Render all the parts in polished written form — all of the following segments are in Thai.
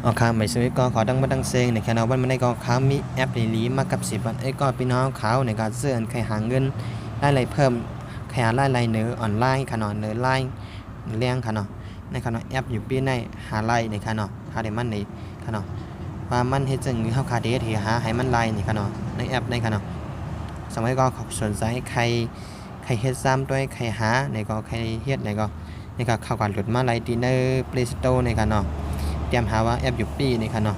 อ๋อครับไม่ซื้อก็ขอดังมาดังเซงในแค่นวันมันได้ก็เขามีแอปลีมากับ10 วันก็พี่น้องเขาในการซื้อใครหาเงินได้อะไรเพิ่มใครหาได้อะไรเนื้อออนไลน์ขนาดเนื้อไลน์เลี้ยงขนาดในขนาดแอปอยู่ปีในหาไลน์ในขนาดหาได้มันในขนาดว่ามันเฮ็ดจังเขาคาเดทหาให้มันไลน์ในขนาดในแอปในขนาดสมัยก็สนใจใครเฮ็ดซ้ำด้วยใครหาในก็ใครเฮ็ดในก็เข้ากันหลุดมาไลน์ดีเนอร์เพลย์สโตร์ในขนาดเตรียมหาว่าแอปอยู่ปีในขนาด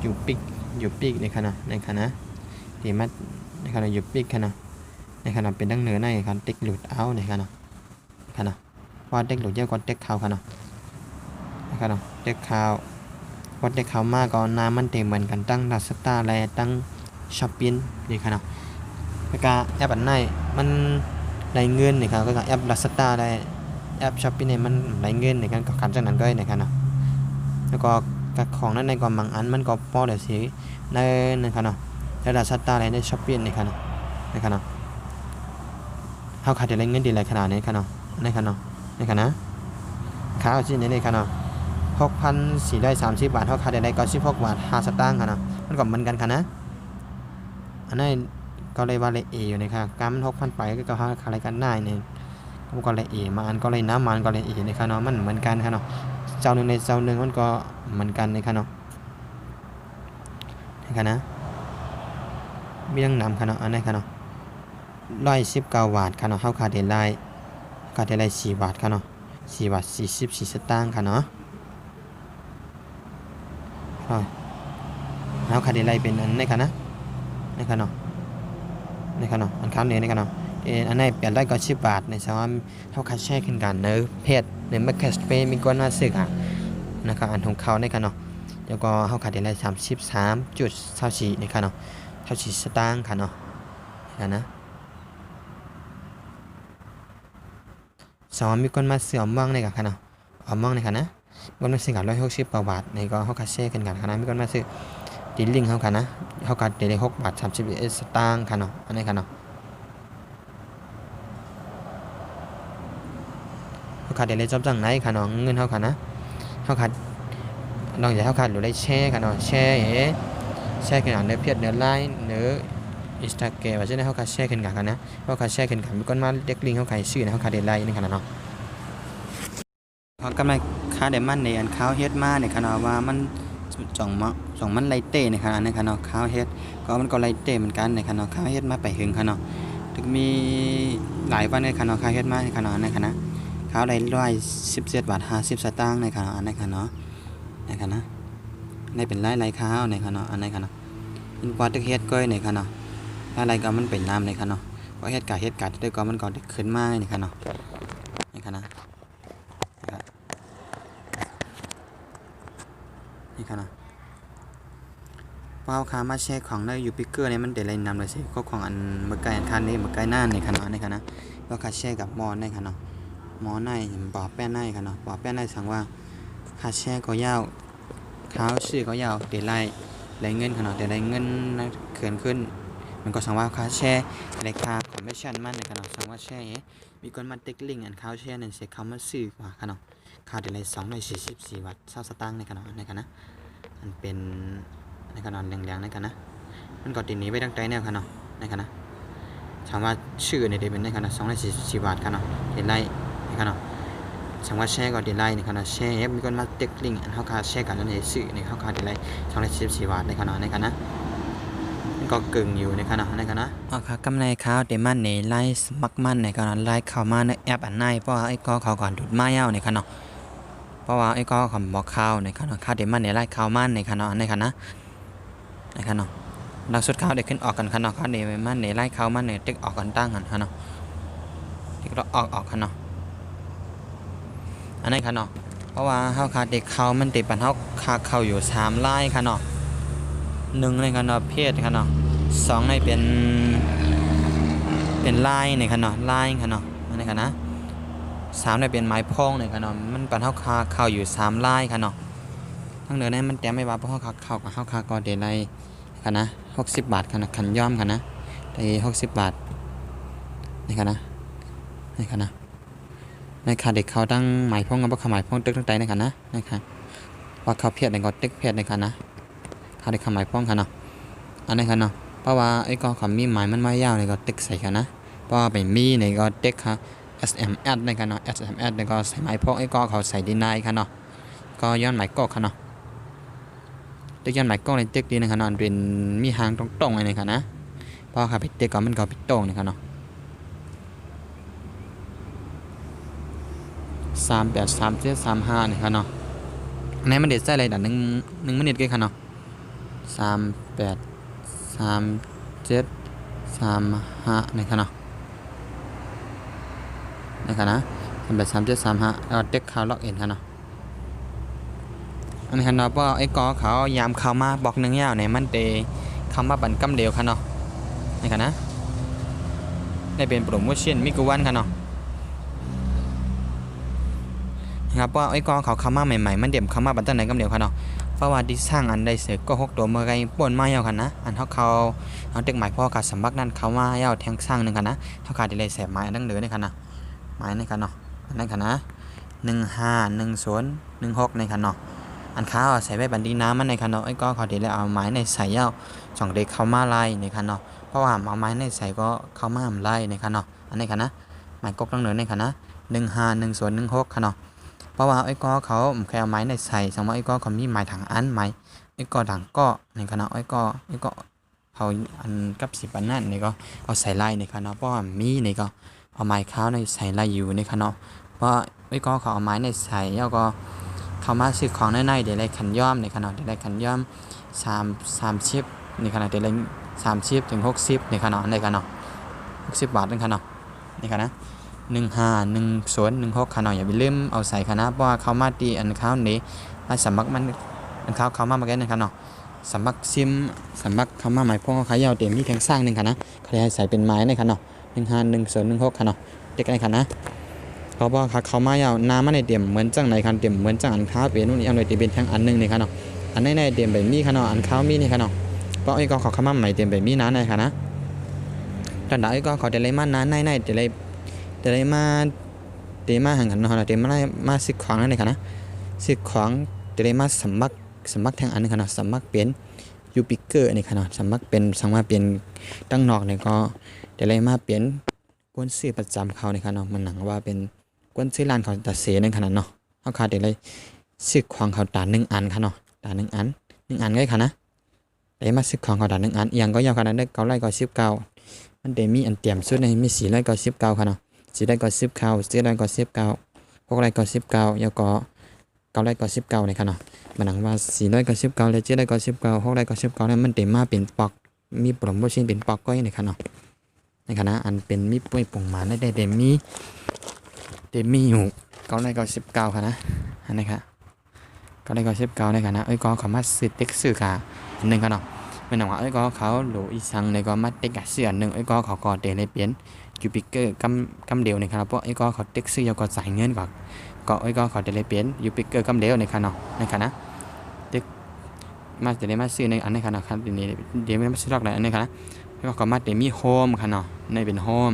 อยู่ปีกในขณะที่มัดในขณะอยู่ปีกขณะในขณะเป็นดังเหนือในขณะติ๊กหลุดเอาในขณะว่าเด็กหลุดเยอะกว่าเด็กขาวขณะเด็กขาวว่าเด็กขาวมากก็น้ำมันเต็มเหมือนกันตั้งดัสตาร์และตั้งช้อปปิ้งในขณะแล้วก็แอปอันไหนมันได้เงินในขณะก็แอปดัสตาร์และแอปช้อปปิ้งเนี่ยมันได้เงินในการกับการจากนั้นก็ในขณะแล้วก็กับของนั้นในกล่องบางอันมันก็พอเดี๋ยวสิในขณะแล้วดัสตาร์อะไรในช้อปปิ้งในขณะเขาขาดอะไรเงินดีอะไรขนาดนี้ขณะข้าวชิ้นนี้ในขณะ6,430 บาทเขาขาดอะไรก็16 บาท5 สตางค์ขณะมันก็เหมือนกันขณะอันนั้นก็เลยว่าเลยเออยู่ในค่ะกำมัน6,000ไปก็เขาขาดอะไรกันได้เนี่ยก็เลยเอมาอันก็เลยน้ำมันก็เลยเอในขณะมันเหมือนกันขณะเจ้าหนึ่งในเจ้าหนึ่งมันก็เหมือนกันในขณะมีดังนำขณะอันนี้ขณะ119 บาทขณะเขาขาดอะไร4 บาทขณะ4 บาท 44 สตางค์ขณะเขาขาดอะไรเป็นอันนี้ขณะอันข้ามเนี่ยในขณะอันนี้เปลี่ยนได้ก็10 บาทในสามเขาขาดแช่ขึ้นกันเนื้อเพชรในแมคแคสเปมีก้อนมาสึกอ่ะนะครับอันของเขาในขณะแล้วก็เขาขาดอะไร33.24ในขณะ24 สตางค์ขณะสองมีคนมาเสือมองในกับขนาดมองในขนาดคนมาซื้อกับ160 บาทในก็เขาคัดเช่กันขนาดมีคนมาซื้อตีลิงเขาขนาดเขาคัดเดือนละ6 บาท 31 สตางค์ขนาดอันนี้ขนาดเขาคัดเดือนละจอบจังไหนขนาดเงินเขาขนาดเขาคัดลองอย่าเขาคัดหรือได้แช่ขนาดแช่ขนาดเนื้อเพียรเนื้อไล่เนื้ออินสตาแกรมว่าจะได้เขาคัดแช่กันกันนะเขาคัดแช่กันมีคนมาเด็กลิงเขาขายซื้อนะเขาคัดเดือนไล่นี่ขนาดเนาะเขากำลังค่าเดมันในอันข้าวเฮ็ดมาในขณะว่ามันจ่องมันไลเต้ในขณะในขณะข้าวเฮ็ดก็มันก็ไลเต้เหมือนกันในขณะข้าวเฮ็ดมาไปถึงขณะถึงมีหลายวันในขณะข้าวเฮ็ดมาในขณะข้าวได้117 บาท 50 สตางค์ในขณะในเป็นไล่ข้าวในขณะมันกว่าตึกเฮ็ดก้อยในขณะอะไรก็มันเป็นน้ำในขณะว่าเฮ็ดกะด้วยก็มันก็ได้ขึ้นมาในขณะนี่ขณะว่าค้ามาแชร์ของในยูพิเกอร์เนี่ยมันเดี๋ยวอะไรนำเลยสิก็ของอันเมื่อไกลอันคันนี้เมื่อไกลหน้าในขณะว่าค่าแชร์กับมอในขณะมอในปอแป้นในขณะปอแป้นในสั่งว่าค่าแชร์ก็ยาวข้าวชื่อก็ยาวเดี๋ยวไรเงินขณะเดี๋ยวไรเงินเขินขึ้นมันก็สั่งว่าค่าแชร์ราคาคอมมิชชั่นมันในขณะสั่งว่าแชร์มีคนมาติ๊กลิงอันข้าวแชร์นั่นเสียเขามาซื้อกว่าขณะค่าเดี๋ยวไร244 บาท20 สตางค์ในขณะมันเป็นในขณะแรงๆในขณะมันก็ติดหนีไปตั้งใจแนวขณะในขณะถามว่าชื่อในเดเป็นในขณะ244 บาทขณะเดลไลในขณะถามว่าแชร์ก็เดลไลในขณะแชร์มีคนมาเต็กลิงอันเขาคาแชร์กันแล้วในสื่อในเขาคาเดลไล244 บาทในขณะมันก็เกิงอยู่ในขณะอ๋อครับกำไรข้าวเดมันในไลสมักมันในขณะไลเข้ามาในแอปอันไหนเพราะว่าไอ้ก็เขาก่อนดูดมาเย้าในขณะเพราะว่าไอ้ก็เขาบอกข้าวในขณะข้าวเดมันในไลข้าวมันในขณะนักสุดข้าวเด็กขึ้นออกกันขนาดข้าวเด็กมันในไล่ข้าวมันในเด็กออกกันตั้งกันขนาดเด็กเราออกขนาดอันนี้ขนาดเพราะว่าข้าวขาเด็กข้าวมันติดปันข้าวอยู่3 ไร่ขนาด1ในขนาดเพศขนาด2ในเป็นไร่ในขนาดไร่ขนาดอันนี้ขนาด3ในเป็นไม้พองในขนาดมันปันข้าวอยู่3 ไร่ขนาดทั้งเหนือนั้นมันแต้มไม่ว่าเพราะข้าวกับข้าวก็เดลัยนะ60 บาทขันย่อมนะได้60 บาทนี่นะในค่าเด็กเขาตั้งหมายพ้องกับหมายพ้องตึกตั้งใจในนะ ว่าเขาเพียดในก็เต็กเพียดในค่ะนะเขาได้คำหมายป้องค่ะเนาะอันนี้ค่ะเนาะเพราะว่าไอ้ก็เขามีหมายมันไม่ยาวในก็เต็กใส่ค่ะนะเพราะว่าไปมีในก็เต็กค่ะ SMS ในค่ะเนาะ SMS ในก็ใส่หมายพวกไอ้ก็เขาใส่ดีนายค่ะเนาะก็ย้อนหมายก็ค่ะเนาะเต็กย้อนหมายก็ในเต็กดีนะคะเนาะเป็นมีหางตรงๆในค่ะนะเพราะค่ะไปเต็กก็มันก็ไปตรงในค่ะเนาะ383735นี่ค่ะเนาะในมันเด็ดใส่อะไรด่าน1 มินิทกันค่ะเนาะ383735นี่ค่ะเนาะนะคะนะ383735แล้วเด็กข่าวล็อกอินค่ะเนาะอันนี้ค่ะเนาะเพราะไอ้กอเขายามเข้ามาบอก1ยาวเนี่ยมันเตเข้ามาบันกำเดียวค่ะเนาะนี่ค่ะนะได้เป็นโปรโมชั่นมิกุวันค่ะเนาะครับว่าไอ้กอเขาเข้ามาใหม่ๆมันเดี่ยมเข้ามาบันตั้งไหนกำเดียวค่ะเนาะเพราะว่าดิสร้างอันใดเสือก็6ตัวเมื่อไงป่วนมาเยาค่ะนะอันเขาเด็กหมายพ่อขาดสมบักนั่นเขามาเยาแทงสร้างหนึ่งค่ะนะเขาขาดอะไรแสบไม้ดังเหลือในค่ะนะไม้ในค่ะเนาะอันนั้นค่ะนะ151016ในค่ะเนาะอันเขาใส่ไว้บันดีน้ำมันในค่ะเนาะไอ้ก็เขาดีเลยเอาไม้ในใส่เยาสองเด็กเขามาไล่ในค่ะเนาะเพราะว่าเอาไม้ในใส่ก็เขามาไล่ในค่ะเนาะอันนี้ค่ะนะหมายกกดังเหลือในค่ะนะ151016ค่ะเนาะเพราะว่าไอ้ก็เขาแค่เอาไม้ในใส่สมมติไอ้ก็เขามีไม้ถังอันไม้ไอ้ก็ดังก็ในคณะไอ้ก็เขาอันกับ10อันนั้นนี่ก็เอาใส่ไล่ในคณะเพราะว่ามีนี่ก็เอาไม้ข้าวในใส่ไล่อยู่ในคณะเพราะไอ้ก็เขาเอาไม้ในใส่แล้วก็เขามาซื้อของในเดี๋ยวไรขันย่อมในคณะเดี๋ยวไรขันย่อม30ในคณะเดี๋ยวไร30 ถึง 60ในคณะ60 บาทในคณะนี่ค่ะนะ151016ค่ะเนาะอย่าไปลืมเอาใส่ค่ะนะเพราะว่าเขามาตีอันเขานี้มาสมัครมันอันเขามาแก่นะคะเนาะสมัครซิมสมัครเขามาหมายพวกเขายาวเต็มที่แทงสร้างนึงค่ะนะเขาให้ใส่เป็นไม้ในค่ะเนาะ151016ค่ะเนาะเด็กในค่ะนะเพราะว่าเขามายาวน้ำมันในเต็มเหมือนจังไหนค่ะเต็มเหมือนจังอันเขาเป็นนู่นเอาหน่อยเต็มเป็นแทงอันนึงนี่ค่ะเนาะอันในเต็มแบบนี้ค่ะเนาะอันเขามีนี่ค่ะเนาะเพราะไอ้ก็เขามาใหม่เต็มแบบนี้นะในค่ะนะตอนนั้นไอ้ก็เขาจะเลยมานั้นในจะเลยมาหันกันเนาะเดี๋ยวมาสิขวางนั่นเลยค่ะนะสิขวางเดี๋ยวมาสมัครแทงอันนึงค่ะเนาะสมัครเป็นยูปิเกอร์นี่ค่ะเนาะสมัครเป็นสามารถเปลี่ยนตั้งนอกเนี่ยก็เดี๋ยวมาเปลี่ยนกวนซื้อประจำเขาเนี่ยค่ะเนาะมันหนังว่าเป็นกวนซื้อร้านเขาตัดเสียนึงขนาดเนาะเขาขาดเดี๋ยวสิขวางเขาตา1 อันค่ะเนาะตา1 อันก็ค่ะนะเดี๋ยวมาสิขวางเขาตา1 อันอย่างก็ยาวขนาดนั้น919มันเดี๋ยวมีอันเตรียมสุดในมี499ค่ะเนาะ499 799 699แล้วก็999ในค่ะเนาะมันหนังว่า499และ799 699นั้นมันเต็มมาเป็นปอกมีโปรโมชั่นเป็นปอกก้อยในค่ะเนาะในคณะอันเป็นมีป่วยป่งมาได้เต็มมีอยู่999ค่ะนะอันนี้ค่ะ999ในค่ะนะก็เขามาซื้อเต็กซื้อกะอันนึงค่ะเนาะมันหนังว่าก็เขาหลูอีสังในก็มาเต็กกะซื้ออันนึงก็เขาก็เตะเลยเปลี่ยนยูปิเกอร์กำเดียวในครับเพราะไอ้ก็เขาเต็กซื้อก็จ่ายเงินก่อนก็ไอ้ก็เขาจะเลยเปลี่ยนยูปิเกอร์กำเดียวในครับเนาะในครับนะเต็กมาจะได้มาซื้อในอันนี้ครับนะครับเดี๋ยวไม่มาซื้อหรอกเลยอันนี้ครับแล้วก็มาเดมี่โฮมครับเนาะในเป็นโฮม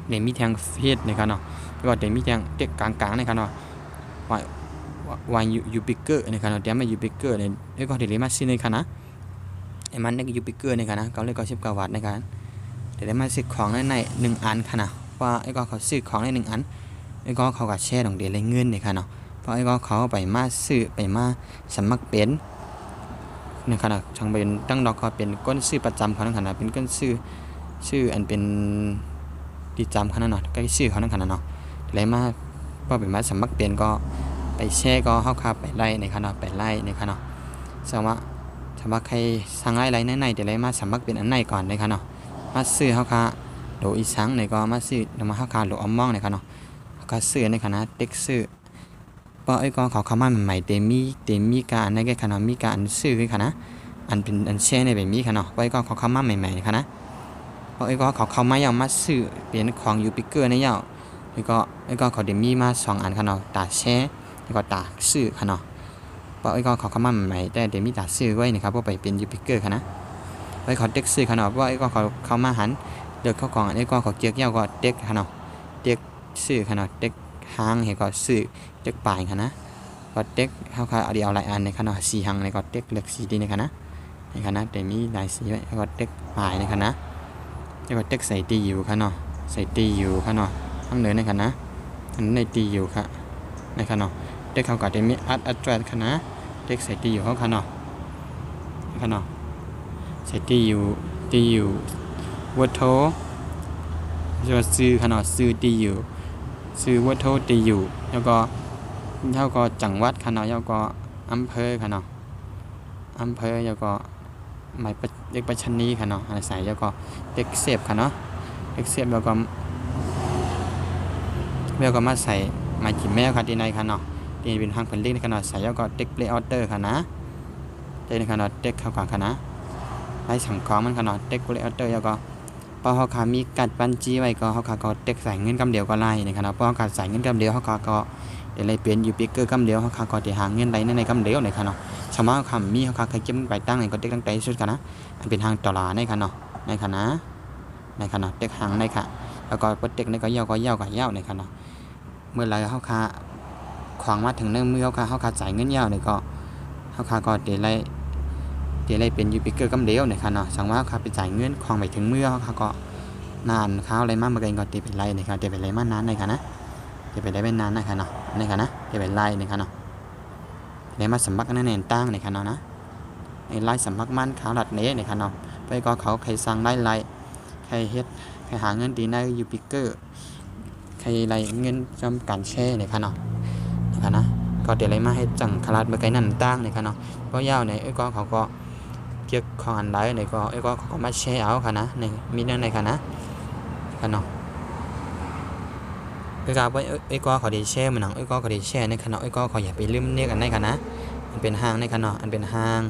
เดมี่แทงฟีดในครับเนาะแล้วก็เดมี่แทงเต็กกลางในครับเนาะวายยูปิเกอร์ในครับเนาะเดี๋ยวมายูปิเกอร์เนี่ยแล้วก็เดี๋ยวมาซื้อในครับนะไอ้มันในยูปิเกอร์ในครับนะเขาเลยก็19 บาทในครับเดี๋ยวมาซื้อของใน1 อันค่ะนะว่าไอ้ก็เขาซื้อของใน1 อันไอ้ก็เขาก็แช่ดอกเดียวเลยเงินเนี่ยค่ะเนาะเพราะไอ้ก็เขาไปมาซื้อไปมาสมัครเป็นในขณะทางเป็นตั้งดอกก็เป็นก้นซื้อประจำเขาในขณะเป็นก้นซื้ออันเป็นดีจำเขาเนาะใกล้ซื้อเขาในขณะเนาะเลยมาพอไปมาสมัครเป็นก็ไปแช่ก็เข้าคาไปไล่ในขณะไปไล่ในขณะสมมติใครสั่งไล่ในเดี๋ยวเลยมาสมัครเป็นอันไหนก่อนในขณะมาซื้อเขาค่ะโดอีสังในก็มาซื้อมาเขาค่ะโดอัมมองในค่ะเนาะก็ซื้อในคณะเด็กซื้อเพราะไอ้ก็เขาเข้ามาใหม่เตมีการในแก่คณะมีการซื้อคือค่ะนะอันเป็นอันแช่ในแบบนี้ค่ะเนาะเพราะไอ้ก็เขาเข้ามาใหม่ๆค่ะนะเพราะไอ้ก็เขาเข้ามายาวมาซื้อเปลี่ยนของยูปิเกอร์ในยาวไอ้ก็เขาเดมีมา2 อันค่ะเนาะตาแช่แล้วก็ตาซื้อค่ะเนาะเพราะไอ้ก็เขาเข้ามาใหม่แต่เดมีตาซื้อไว้นะครับเพราะไปเป็นยูปิเกอร์ค่ะนะไว้เขาเด็กซื้อขนาดว่าไอ้ก็เขามาหันเด็กเขากองไอ้ก็เขาเกี่ยวยาวก็เด็กขนาดเด็กซื้อขนาดเด็กหางเห็นก็ซื้อเด็กปลายขนาดว่า ก็เต็กเขาค่ะเอาเดียวหลายอันในขณะสีหังในก็เต็กเลือกสีดีในขณะแต่มีหลายสีไว้ก็เต็กหมายในขณะแล้วก็เต็กใส่ตีอยู่ค่ะเนาะใส่ตีอยู่ค่ะเนาะทั้งเหนือในขณะอันในตีอยู่ค่ะในขณะเต็กเขาก็จะมีอัดแจวขณะเต็กใส่ตีอยู่เขาค่ะเนาะขณะใส่ตีอยู่วัดโถจะซื้อขนาดซื้อตีอยู่ซื้อวัดโถตีอยู่แล้วก็จังหวัดขนาดแล้วก็อำเภอขนาดแล้วก็หมายเด็กประชันนี้ขนาดอะไรใส่แล้วก็เด็กเสียบขนาดเด็กเสียบแล้วก็มาใส่หมายจิ้มแมวค่ะที่ในขนาดที่เป็นทางเป็นเล็กในขนาดใส่แล้วก็เด็กเลเยอร์เตอร์ขนาดในขนาดเด็กเข้ากับขนาดไล่สังเคราะห์มันขนาดเด็กเลเยอร์เตอร์แล้วก็พอเขาขามีกัดปันจีไว้ก็เขาขาก็เด็กใส่เงินกำเดียวก็ไล่ในขนาดพอเขาขาใส่เงินกำเดียวเขาขาก็เดี๋ยวเลยเปลี่ยนอยู่ปีเกอร์กำเดียวเขาขาก็จะหาเงินได้ในกำเดียวในขนาดชาวบ้านเขามีเขาขาเคยเก็บไปตั้งในก็เด็กตั้งใจสุดกันนะอันเป็นทางตลาดในขนาดเด็กหางในค่ะแล้วก็เด็กในก็เย่าในขนาดเมื่อไรเขาขาขวางมาถึงเนื่องมือเขาขาจ่ายเงินเย่าในก็เขาขาก็เดี๋ยวเลยเป็นยูปิเกอร์กำเดียวในขนาดสังว่าเขาไปจ่ายเงินขวางไปถึงมือเขาก็นานเขาอะไรมากเมื่อไงก็ตีเป็นไรในขนาดตีเป็นไรมากนานในขนาดตีเป็นไรไม่นานในขนาดตีเป็นไรในขนาดในมาสมัครนั่นเองตั้งในขนาดนะในไล่สมัครมันเขาหลัดเนี้ยในขนาดไปก็เขาใครสั่งไล่ใครเฮ็ดใครหาเงินตีในยูปิเกอร์ใครไล่เงินจำการแช่ในขนาดก็เดี๋ยวเลยมาให้จังขลัดเมื่อไงนั่นตั้งในขนาดก็ยาวในก็เขาก็เกี่ยวของอันใดในก็เขาก็มาแช่เอาค่ะนะในมีเรื่องในค่ะนะกันเนาะก็ก็เขาได้แช่มันหนังก็เขาได้แช่ในขณะก็เขาอย่าไปลืมเนี่ยกันในค่ะนะมันเป็นห้างในขณะเป็นห้าง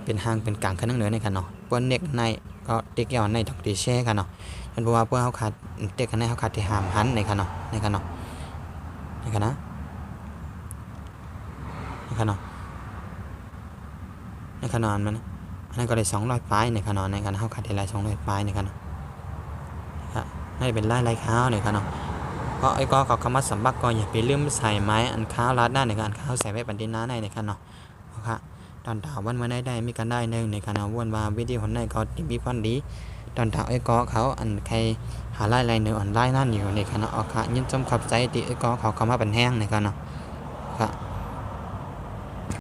เป็นกลางขึ้นเหนือในขณะพวกเน็กในก็เด็กยาวในต้องได้แช่ค่ะเนาะเพราะว่าพวกเขาขาดเด็กกันในเขาขาดที่หามหันในขณะในขณะมันอันนั้นก็ได้200ปลายในขนาดในขณะเขาขาดได้200ปลายในขณะให้เป็นไล่ข้าวในขณะเพราะก็เขาคำว่าสำบักก็อย่าไปลืมใส่ไม้อันข้าวรัดหน้าในการข้าวใส่ไว้ปันดินน้าในขณะค่ะตอนถามวันได้มีการได้หนึ่งในขณะวันว่าวิธีคนไหนก็มีความดีตอนถามก็เขาอันใครหาไล่เนื้ออันไล่นั่นอยู่ในขณะค่ะยินจมขับใจติก็เขาคำว่าเป็นแห้งในขณะค่ะ